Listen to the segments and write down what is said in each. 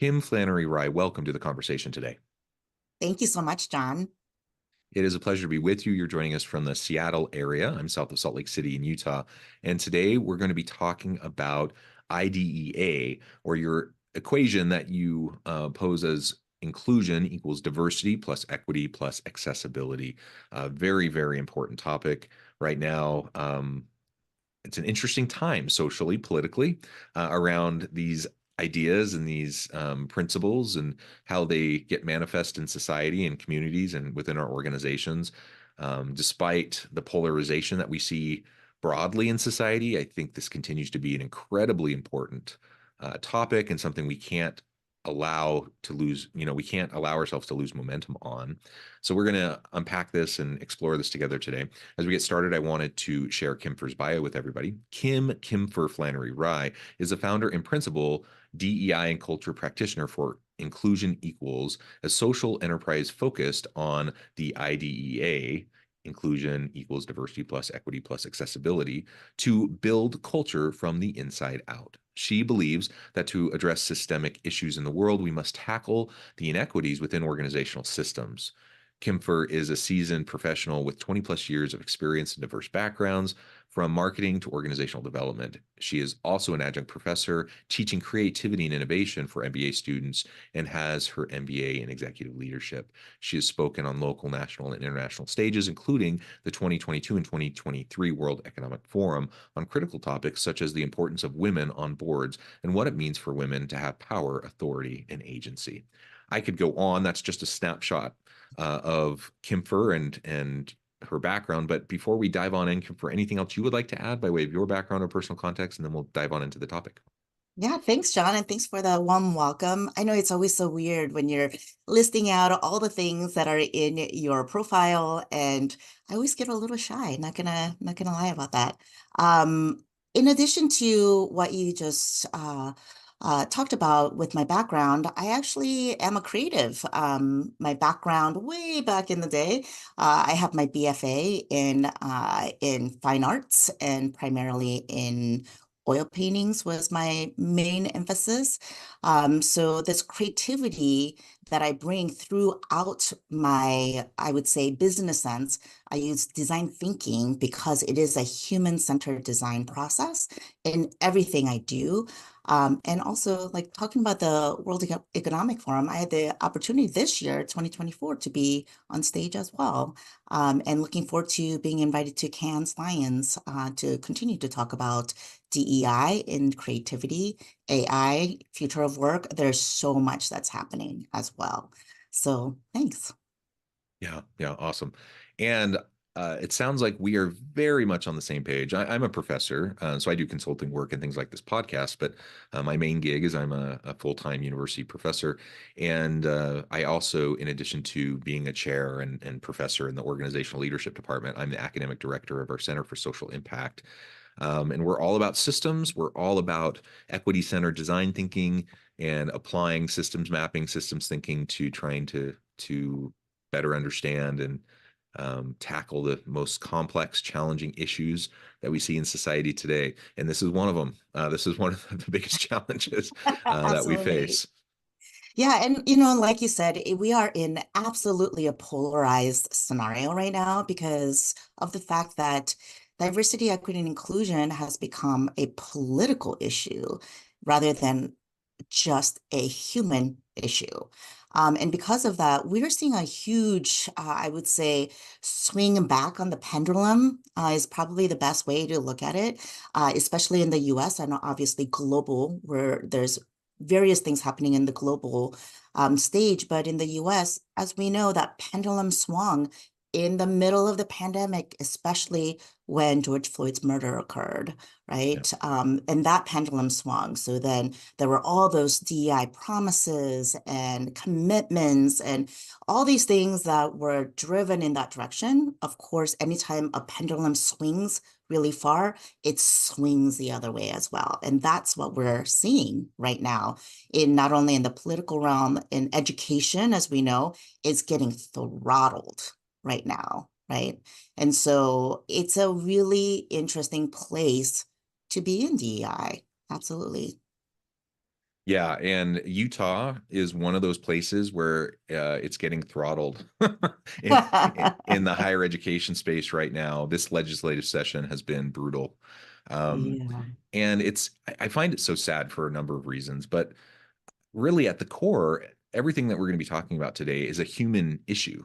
Kim Flanery-Rye, welcome to the conversation today. Thank you so much, John. It is a pleasure to be with you. You're joining us from the Seattle area. I'm south of Salt Lake City in Utah. And today we're going to be talking about IDEA, or your equation that you pose as inclusion equals diversity plus equity plus accessibility. Very, very important topic right now. It's an interesting time socially, politically, around these ideas and these principles and how they get manifest in society and communities and within our organizations. Despite the polarization that we see broadly in society, I think this continues to be an incredibly important topic and something we can't allow to lose, we can't allow ourselves to lose momentum on. So we're going to unpack this and explore this together today. As we get started, I wanted to share Kimfer's bio with everybody. Kimfer Flanery-Rye is a founder and principal DEI and culture practitioner for Inclusion Equals, a social enterprise focused on the IDEA, inclusion equals diversity plus equity plus accessibility, to build culture from the inside out. She believes that to address systemic issues in the world, we must tackle the inequities within organizational systems. Kimfer is a seasoned professional with 20 plus years of experience in diverse backgrounds, from marketing to organizational development. She is also an adjunct professor teaching creativity and innovation for MBA students and has her MBA in executive leadership. She has spoken on local, national, and international stages, including the 2022 and 2023 World Economic Forum, on critical topics such as the importance of women on boards and what it means for women to have power, authority, and agency. I could go on. That's just a snapshot of Kimfer and her background. But before we dive on in, Kimfer, anything else you would like to add by way of your background or personal context, and then we'll dive on into the topic. Yeah, thanks, John, and thanks for the warm welcome. I know it's always so weird when you're listing out all the things that are in your profile, and I always get a little shy. Not gonna lie about that. In addition to what you just talked about with my background, I actually am a creative. My background way back in the day, I have my BFA in fine arts and primarily in oil paintings was my main emphasis. So this creativity that I bring throughout my, I would say, business sense, I use design thinking because it is a human-centered design process in everything I do. And also, like talking about the World Economic Forum, I had the opportunity this year, 2024, to be on stage as well. And looking forward to being invited to Cannes Lions to continue to talk about DEI in creativity, AI, future of work. There's so much that's happening as well. So thanks. Yeah, awesome. And it sounds like we are very much on the same page. I'm a professor, so I do consulting work and things like this podcast, but my main gig is I'm a full-time university professor. And I also, in addition to being a chair and professor in the organizational leadership department, I'm the academic director of our Center for Social Impact. And we're all about systems. We're all about equity-centered design thinking and applying systems mapping, systems thinking to trying to better understand and tackle the most complex, challenging issues that we see in society today. And this is one of them. This is one of the biggest challenges that we face. Yeah, and like you said, we are in absolutely a polarized scenario right now because of the fact that diversity, equity, and inclusion has become a political issue rather than just a human issue. And because of that, we're seeing a huge, I would say, swing back on the pendulum is probably the best way to look at it, especially in the US and obviously global, where there's various things happening in the global stage. But in the US, as we know, that pendulum swung in the middle of the pandemic, especially when George Floyd's murder occurred, right? Yeah. And that pendulum swung. So then there were all those DEI promises and commitments and all these things that were driven in that direction. Of course, anytime a pendulum swings really far, it swings the other way as well. And that's what we're seeing right now in not only in the political realm, in education, as we know, is getting throttled right now, right? And so it's a really interesting place to be in DEI. Absolutely. Yeah, and Utah is one of those places where it's getting throttled in, in the higher education space right now. This legislative session has been brutal. Um, Yeah. and I find it so sad for a number of reasons, but really at the core, everything that we're going to be talking about today is a human issue.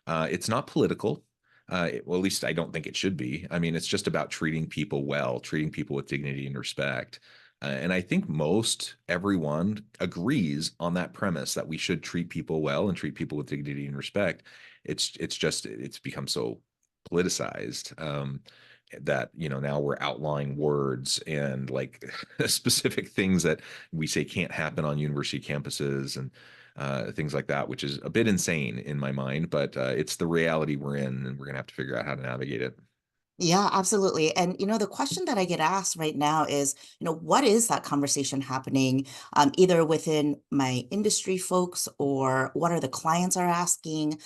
It's not political. Well, at least I don't think it should be. I mean, it's just about treating people well, treating people with dignity and respect. And I think most everyone agrees on that premise that we should treat people well and treat people with dignity and respect. It's become so politicized. That now we're outlining words and like specific things that we say can't happen on university campuses and things like that, which is a bit insane in my mind, but it's the reality we're in, and we're gonna have to figure out how to navigate it. Yeah, absolutely. And the question that I get asked right now is, what is that conversation happening, either within my industry folks or what are the clients are asking?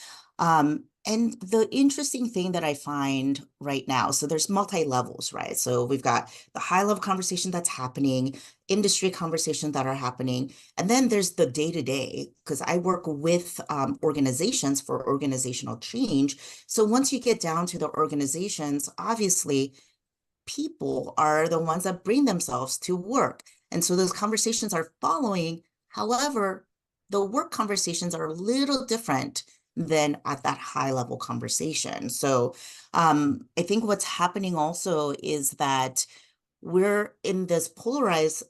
And the interesting thing that I find right now, so there's multi-levels, right? So we've got the high level conversation that's happening, industry conversations that are happening, and then there's the day-to-day, because I work with organizations for organizational change. So once you get down to the organizations, obviously people are the ones that bring themselves to work. And so those conversations are following. However, the work conversations are a little different than at that high level conversation. So I think what's happening also is that we're in this polarized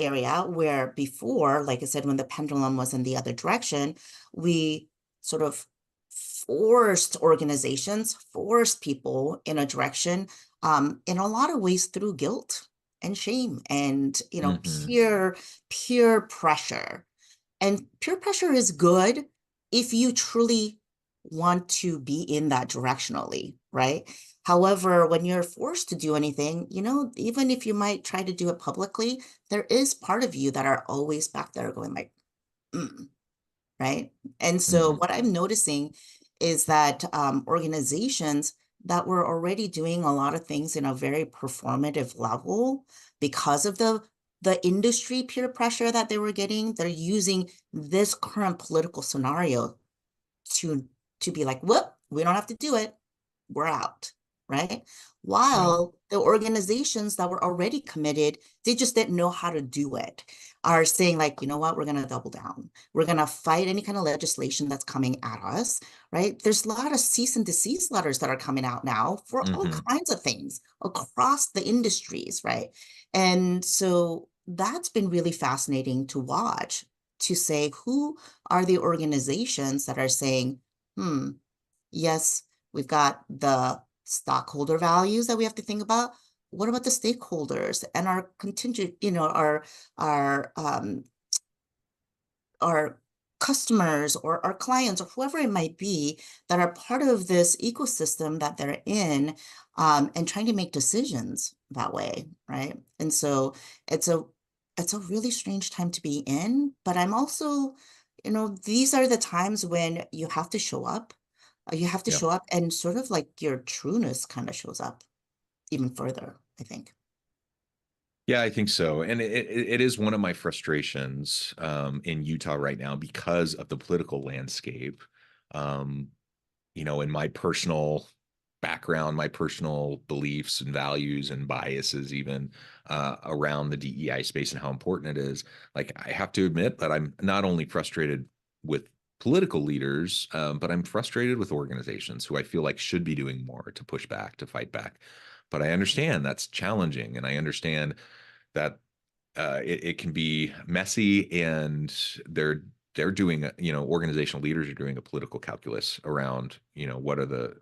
area where before, like I said, when the pendulum was in the other direction, we sort of forced organizations, forced people in a direction, in a lot of ways through guilt and shame and, Hmm. peer pressure. And peer pressure is good if you truly want to be in that directionally, right? However, when you're forced to do anything, even if you might try to do it publicly, there is part of you that are always back there going like, mm, right? And so Hmm. what I'm noticing is that organizations that were already doing a lot of things in a very performative level because of the industry peer pressure that they were getting, they're using this current political scenario to to be like, whoop, we don't have to do it. We're out, right? Yeah. While the organizations that were already committed, they just didn't know how to do it, are saying like, you know what, we're going to double down. We're going to fight any kind of legislation that's coming at us, right? There's a lot of cease and desist letters that are coming out now for all Hmm. kinds of things across the industries, right? And so that's been really fascinating to watch, to say who are the organizations that are saying, yes, we've got the stockholder values that we have to think about. What about the stakeholders and our contingent, our our customers or our clients or whoever it might be that are part of this ecosystem that they're in, and trying to make decisions that way, right? And so it's a it's a really strange time to be in, but I'm also, these are the times when you have to show up. You have to Yeah. show up and sort of like your trueness kind of shows up even further, I think. Yeah, I think so. And it is one of my frustrations in Utah right now because of the political landscape. Um, in my personal background, my personal beliefs and values and biases, even around the DEI space and how important it is. Like, I have to admit that I'm not only frustrated with political leaders, but I'm frustrated with organizations who I feel like should be doing more to push back, to fight back. But I understand that's challenging, and I understand that it can be messy, and they're doing organizational leaders are doing a political calculus around what are the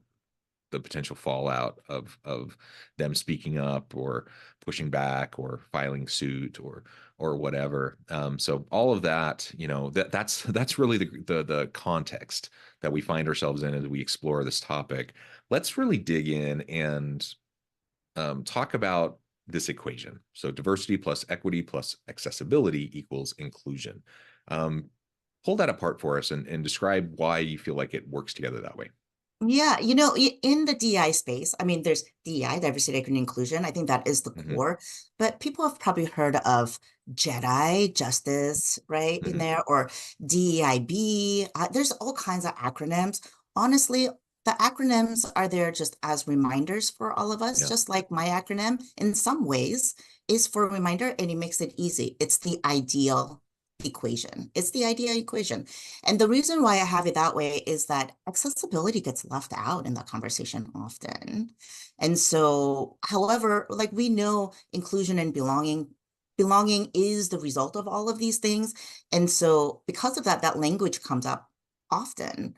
potential fallout of them speaking up or pushing back or filing suit or whatever. So all of that, that's really the context that we find ourselves in as we explore this topic. Let's really dig in and talk about this equation. So diversity plus equity plus accessibility equals inclusion. Um, Pull that apart for us and describe why you feel like it works together that way. Yeah, you know, in the DEI space, I mean, there's DEI, diversity, equity, and inclusion. I think that is the Hmm. core, but people have probably heard of JEDI, justice, right, in Hmm. there, or DEIB. There's all kinds of acronyms. Honestly, the acronyms are there just as reminders for all of us, Yeah. just like my acronym in some ways is for a reminder and it makes it easy. It's the ideal equation. It's the ideal equation. And the reason why I have it that way is that accessibility gets left out in that conversation often. And so, however, like we know inclusion and belonging is the result of all of these things. And so because of that, that language comes up often.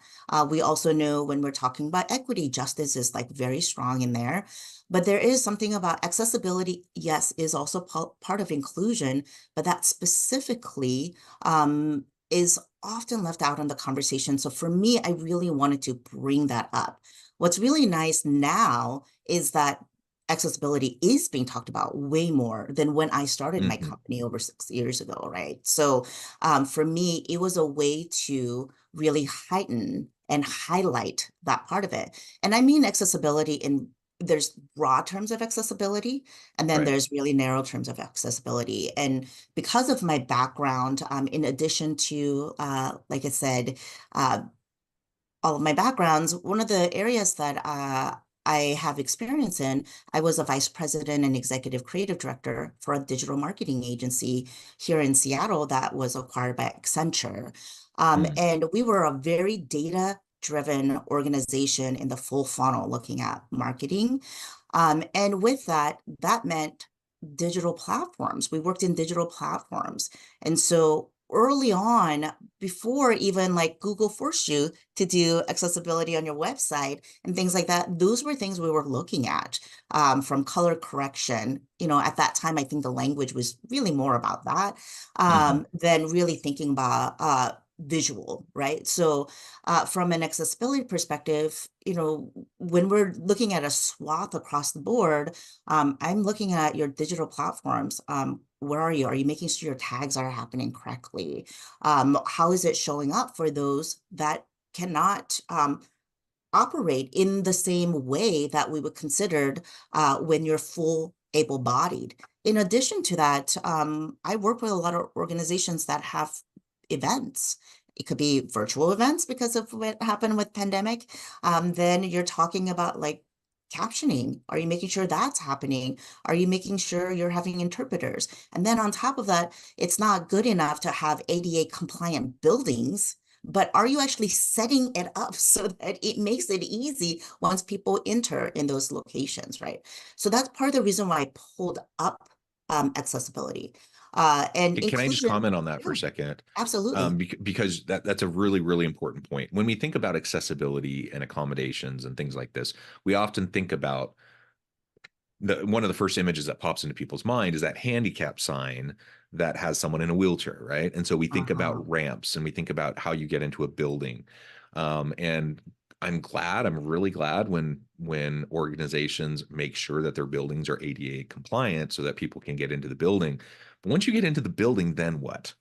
We also know when we're talking about equity, justice is like very strong in there. But there is something about accessibility, yes, is also part of inclusion, but that specifically is often left out in the conversation. So for me, I really wanted to bring that up. What's really nice now is that accessibility is being talked about way more than when I started my Hmm. company over 6 years ago, right? So for me, it was a way to really heighten and highlight that part of it. And I mean accessibility in there's broad terms of accessibility, and then Right. there's really narrow terms of accessibility. And because of my background, in addition to, like I said, uh, all of my backgrounds, one of the areas that I have experience in, I was a vice president and executive creative director for a digital marketing agency here in Seattle that was acquired by Accenture. Mm. And we were a very data-driven organization in the full funnel looking at marketing. And with that, that meant digital platforms. We worked in digital platforms. And so early on, before even like Google forced you to do accessibility on your website and things like that, those were things we were looking at, from color correction. You know, at that time, I think the language was really more about that, Hmm. than really thinking about visual, right? So from an accessibility perspective, you know, when we're looking at a swath across the board, I'm looking at your digital platforms. Where are you? Are you making sure your tags are happening correctly? How is it showing up for those that cannot operate in the same way that we would consider when you're full able-bodied? In addition to that, I work with a lot of organizations that have events. It could be virtual events because of what happened with pandemic. Then you're talking about like captioning. Are you making sure that's happening? Are you making sure you're having interpreters? And then on top of that, it's not good enough to have ADA compliant buildings, but are you actually setting it up so that it makes it easy once people enter in those locations, right? So that's part of the reason why I pulled up accessibility and Can I just inclusion. comment on that for Yeah, a second? absolutely. Because that's a really, really important point. When we think about accessibility and accommodations and things like this, we often think about one of the first images that pops into people's mind is that handicap sign that has someone in a wheelchair, right? And so we think Uh-huh. about ramps and we think about how you get into a building. And I'm really glad when organizations make sure that their buildings are ADA compliant so that people can get into the building. But once you get into the building, then what?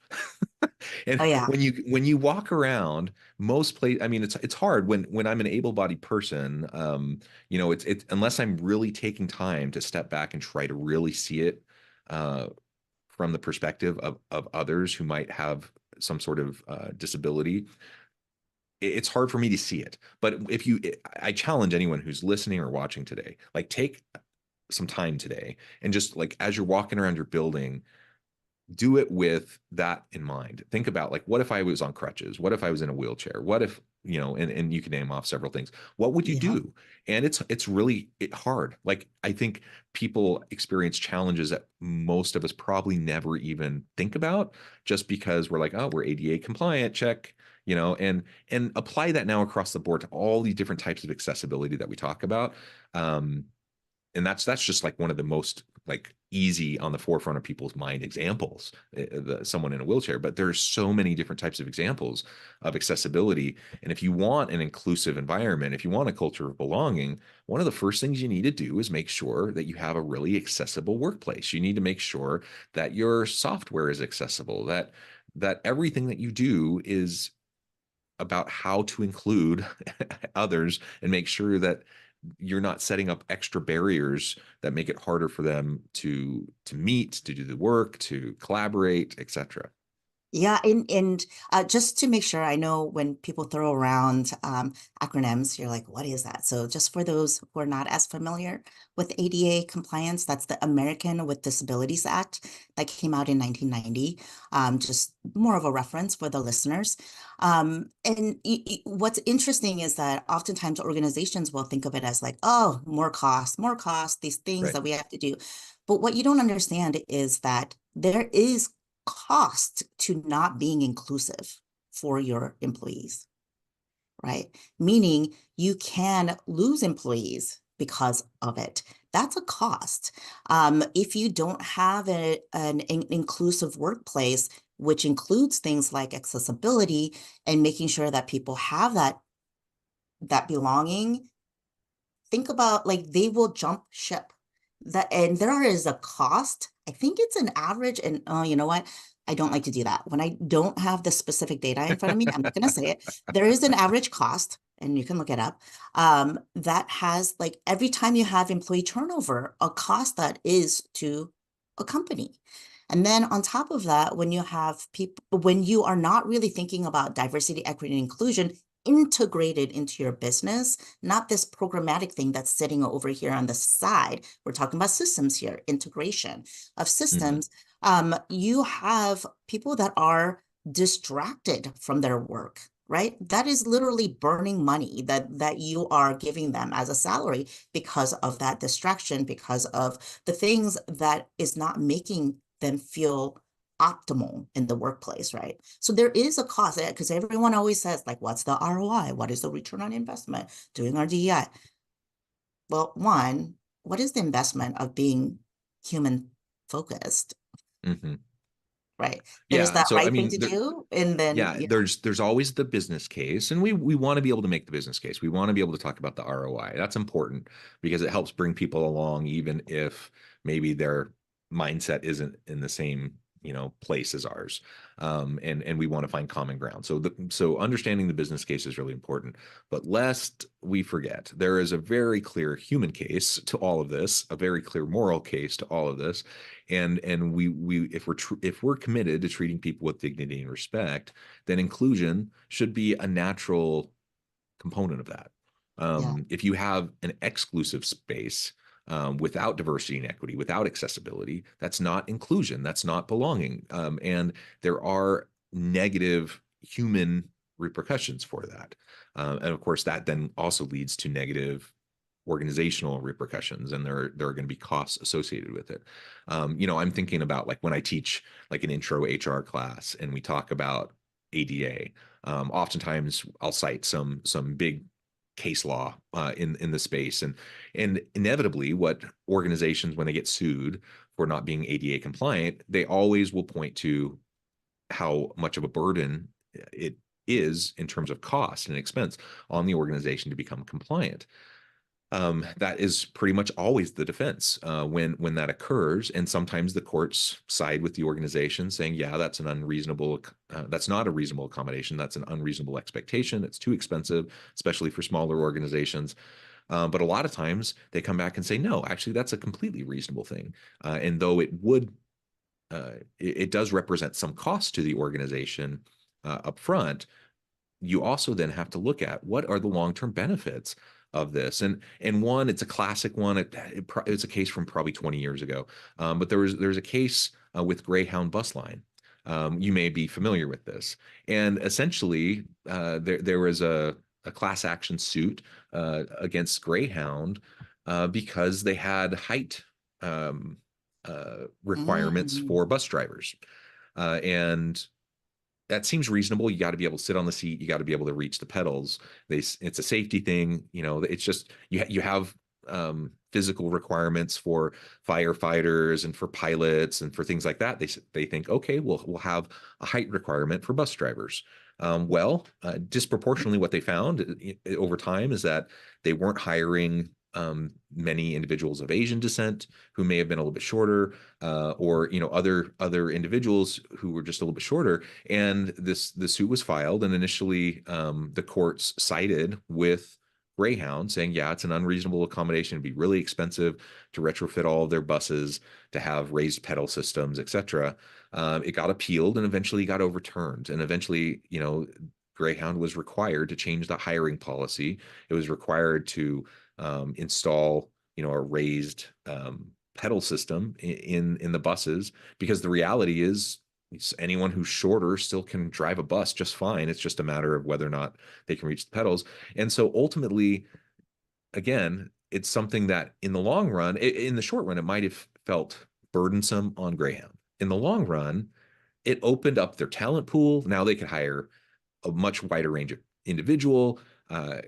And Oh yeah. when you walk around most place, I mean, it's hard when I'm an able-bodied person. It's unless I'm really taking time to step back and try to really see it uh, from the perspective of others who might have some sort of disability. It's hard for me to see it. But I challenge anyone who's listening or watching today, like take some time today and just like as you're walking around your building, do it with that in mind. Think about like, what if I was on crutches? What if I was in a wheelchair? What if, and you can name off several things. What would you Yeah. do? And it's really hard. Like I think people experience challenges that most of us probably never even think about just because we're like, oh, we're ADA compliant, check, and apply that now across the board to all these different types of accessibility that we talk about. Um, and that's just like one of the most like easy on the forefront of people's mind examples, someone in a wheelchair, but there's so many different types of examples of accessibility. And if you want an inclusive environment, if you want a culture of belonging, one of the first things you need to do is make sure that you have a really accessible workplace. You need to make sure that your software is accessible, that everything that you do is about how to include others and make sure that you're not setting up extra barriers that make it harder for them to meet, to do the work, to collaborate, etc. Yeah, and just to make sure, I know when people throw around acronyms, you're like, what is that? So just for those who are not as familiar with ADA compliance, that's the American with Disabilities Act that came out in 1990. Just more of a reference for the listeners. And what's interesting is that oftentimes organizations will think of it as like, oh, more cost, these things Right. that we have to do. But what you don't understand is that there is cost to not being inclusive for your employees, right? Meaning you can lose employees because of it. That's a cost. If you don't have an inclusive workplace, which includes things like accessibility and making sure that people have that belonging, think about like they will jump ship. That and there is a cost. I think it's an average, and you know what? I don't like to do that. When I don't have the specific data in front of me, I'm not going to say it. There is an average cost, and you can look it up. That has like every time you have employee turnover, a cost that is to a company. And then on top of that, when you have people, when you are not really thinking about diversity, equity, and inclusion integrated into your business, not this programmatic thing that's sitting over here on the side. We're talking about systems here, integration of Mhm. systems. You have people that are distracted from their work, right? That is literally burning money that you are giving them as a salary because of that distraction, because of the things that is not making them feel optimal in the workplace, right? So there is a cost because everyone always says, like, what's the ROI? What is the return on investment doing our DEI? Well, one, what is the investment of being human focused, Mhm. right? There's Yeah. that So I right thing mean, to do. And then, yeah, yeah, there's always the business case, and we want to be able to make the business case. We want to be able to talk about the ROI. That's important because it helps bring people along, even if maybe their mindset isn't in the same place as ours. And we want to find common ground. So understanding the business case is really important. But lest we forget, there is a very clear human case to all of this, a very clear moral case to all of this, and we if we're committed to treating people with dignity and respect, then inclusion should be a natural component of that. yeah, If you have an exclusive space without diversity and equity, without accessibility, that's not inclusion, that's not belonging, and there are negative human repercussions for that. And of course, that then also leads to negative organizational repercussions, and there are going to be costs associated with it. I'm thinking about like when I teach like an intro HR class and we talk about ADA. Oftentimes I'll cite some big case law in the space, and inevitably, what organizations, when they get sued for not being ADA compliant, they always will point to how much of a burden it is in terms of cost and expense on the organization to become compliant. That is pretty much always the defense when that occurs, and sometimes the courts side with the organization, saying, "Yeah, that's not a reasonable accommodation. That's an unreasonable expectation. It's too expensive, especially for smaller organizations." But a lot of times they come back and say, "No, actually, that's a completely reasonable thing." And though it does represent some cost to the organization up front, you also then have to look at what are the long-term benefits of this. And one, it's a classic one. It's a case from probably 20 years ago, but there's a case with Greyhound bus line. You may be familiar with this, and essentially there was a class action suit against Greyhound because they had height requirements mm, for bus drivers, and that seems reasonable. You got to be able to sit on the seat. You got to be able to reach the pedals. It's a safety thing. It's just you have physical requirements for firefighters and for pilots and for things like that. They think, okay, we'll have a height requirement for bus drivers. Disproportionately, what they found over time is that they weren't hiring many individuals of Asian descent who may have been a little bit shorter, or other individuals who were just a little bit shorter. And the suit was filed, and initially the courts sided with Greyhound, saying, yeah, it's an unreasonable accommodation. It'd be really expensive to retrofit all of their buses to have raised pedal systems, etc. It got appealed and eventually got overturned. And eventually, Greyhound was required to change the hiring policy. It was required to install, a raised pedal system in the buses, because the reality is anyone who's shorter still can drive a bus just fine. It's just a matter of whether or not they can reach the pedals. And so ultimately, again, it's something that in the long run, in the short run, it might have felt burdensome on Greyhound. In the long run, it opened up their talent pool. Now they could hire a much wider range of individual. They're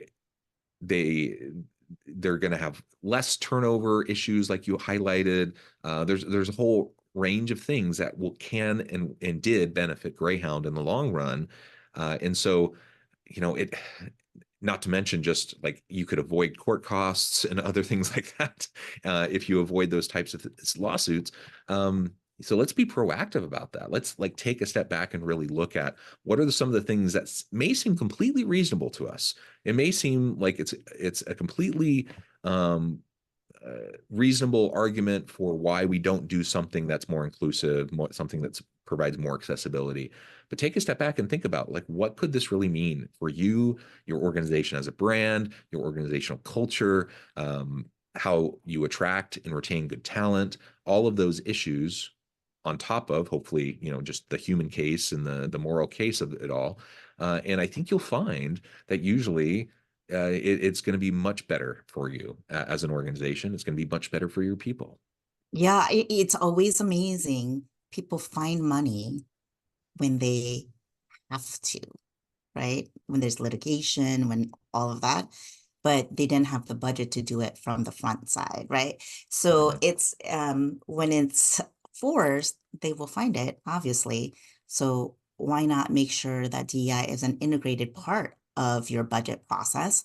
going to have less turnover issues like you highlighted. There's a whole range of things that can and did benefit Greyhound in the long run. And so, it, not to mention just like you could avoid court costs and other things like that if you avoid those types of lawsuits. So let's be proactive about that. Let's take a step back and really look at what are some of the things that may seem completely reasonable to us. It may seem like it's a completely reasonable argument for why we don't do something that's more inclusive, something that provides more accessibility. But take a step back and think about what could this really mean for you, your organization as a brand, your organizational culture, how you attract and retain good talent, all of those issues on top of hopefully, just the human case and the moral case of it all. And I think you'll find that usually it's going to be much better for you as an organization. It's going to be much better for your people. Yeah, it's always amazing. People find money when they have to, right? When there's litigation, when all of that, but they didn't have the budget to do it from the front side, right? So it's when it's forced, they will find it, obviously. So why not make sure that DEI is an integrated part of your budget process?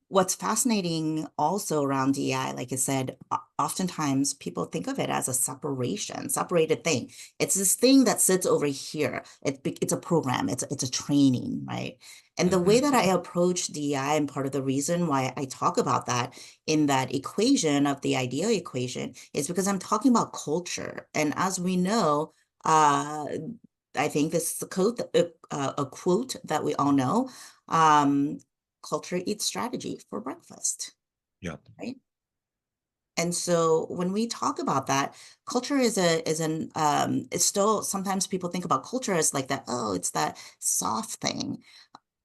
What's fascinating also around DEI, like I said, oftentimes people think of it as a separated thing. It's this thing that sits over here. It's a program, it's a training, right? And the way that I approach DEI, and part of the reason why I talk about that in that equation of the ideal equation, is because I'm talking about culture. And as we know, I think this is a quote that we all know. Culture eats strategy for breakfast. Yeah. Right. And so when we talk about that, culture it's still, sometimes people think about culture as like that, oh, it's that soft thing.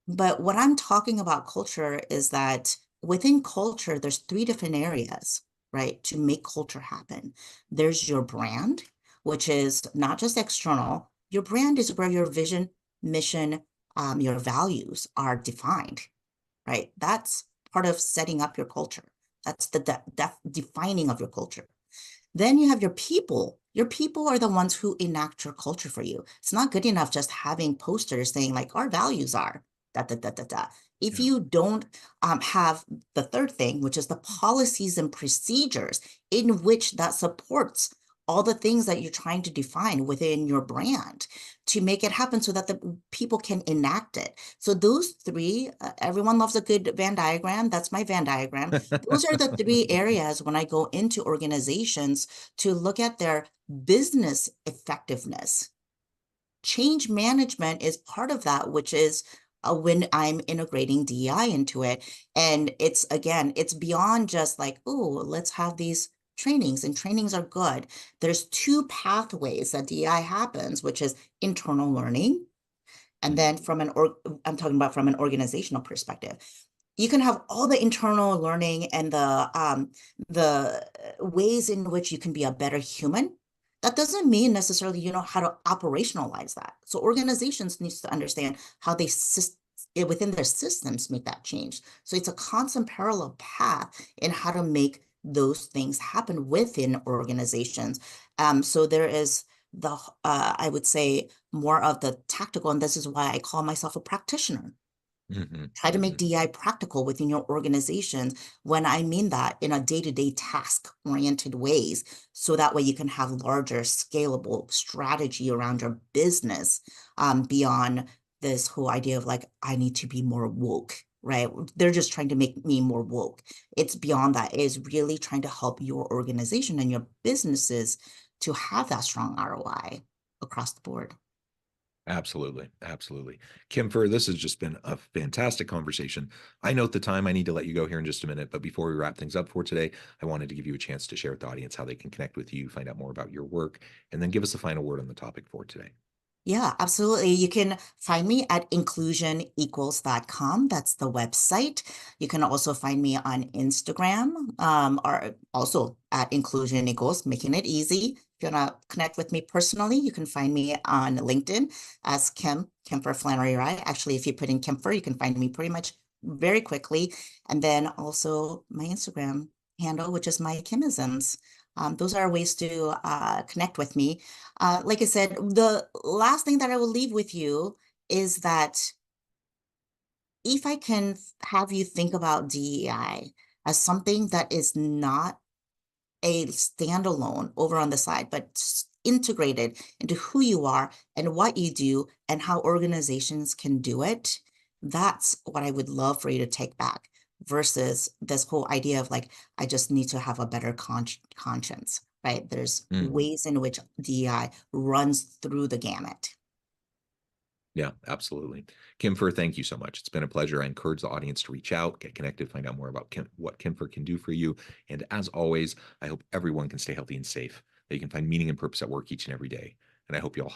But what I'm talking about culture is that within culture, there's 3 different areas, right, to make culture happen. There's your brand, which is not just external. Your brand is where your vision, mission, your values are defined, right? That's part of setting up your culture. That's the defining of your culture. Then you have your people. Your people are the ones who enact your culture for you. It's not good enough just having posters saying like our values are da da da da da. If you don't have the third thing, which is the policies and procedures in which that supports all the things that you're trying to define within your brand to make it happen so that the people can enact it. So those 3, everyone loves a good Venn diagram. That's my Venn diagram. Those are the 3 areas when I go into organizations to look at their business effectiveness. Change management is part of that, which is when I'm integrating DEI into it. And it's, again, it's beyond just like, oh, let's have these trainings, and trainings are good. There's 2 pathways that DEI happens, which is internal learning. And then I'm talking about from an organizational perspective. You can have all the internal learning and the ways in which you can be a better human. That doesn't mean necessarily you know how to operationalize that. So organizations needs to understand how they within their systems make that change. So it's a constant parallel path in how to make those things happen within organizations. So there is I would say more of the tactical, and this is why I call myself a practitioner. Mhm, Try to make mhm. DEI practical within your organizations. When I mean that in a day-to-day task-oriented ways, so that way you can have larger scalable strategy around your business, beyond this whole idea of like, I need to be more woke, right? They're just trying to make me more woke. It's beyond that. It is really trying to help your organization and your businesses to have that strong ROI across the board. Absolutely. Absolutely. Kimfer, this has just been a fantastic conversation. I note the time. I need to let you go here in just a minute. But before we wrap things up for today, I wanted to give you a chance to share with the audience how they can connect with you, find out more about your work, and then give us a final word on the topic for today. Yeah, absolutely. You can find me at inclusionequals.com. That's the website. You can also find me on Instagram, or also at Inclusion Equals, making it easy. If you want to connect with me personally, you can find me on LinkedIn as Kimfer Flanery-Rye. Actually, if you put in Kimfer, you can find me pretty much very quickly. And then also my Instagram handle, which is my Kimisms. Those are ways to connect with me. Like I said, the last thing that I will leave with you is that if I can have you think about DEI as something that is not a standalone over on the side, but integrated into who you are and what you do and how organizations can do it, that's what I would love for you to take back versus this whole idea of like, I just need to have a better conscience, right? There's Mhm. ways in which DEI runs through the gamut. Yeah, absolutely. Kimfer, thank you so much. It's been a pleasure. I encourage the audience to reach out, get connected, find out more about what Kimfer can do for you. And as always, I hope everyone can stay healthy and safe, that you can find meaning and purpose at work each and every day. And I hope you all